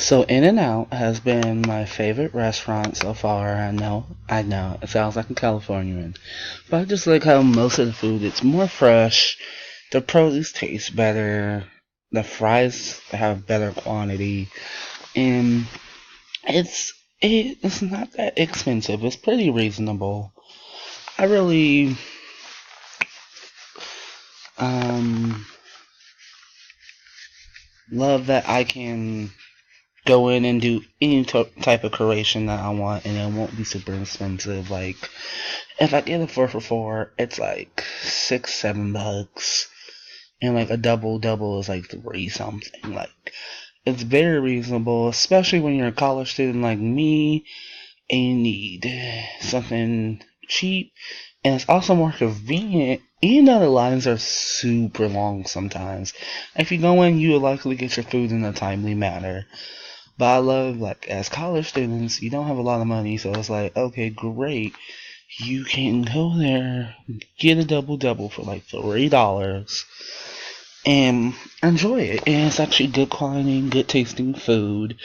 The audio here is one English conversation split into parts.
So In-N-Out has been my favorite restaurant so far. I know, it sounds like a Californian, but I just like how most of the food it's more fresh. The produce tastes better. The fries have better quantity, and it's not that expensive. It's pretty reasonable. I really um love that I can go in and do any type of curation that I want, and it won't be super expensive. Like if I get a 4 for $4, it's like $6, $7, and like a double double is like three something. Like it's very reasonable, especially when you're a college student like me and you need something cheap, and it's also more convenient. Even though the lines are super long sometimes, if you go in, you will likely get your food in a timely manner. But I love, like, as college students, you don't have a lot of money, so it's like, okay, great. You can go there, get a double double for like $3, and enjoy it. And it's actually good quality, good tasting food.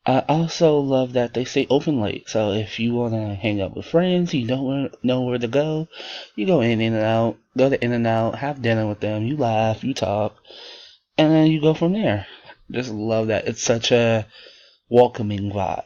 I also love that they stay open late. So if you want to hang out with friends, you don't know where to go, you go In-N-Out, go to In-N-Out, have dinner with them, you laugh, you talk, and then you go from there. Just love that. It's such a welcoming vibe.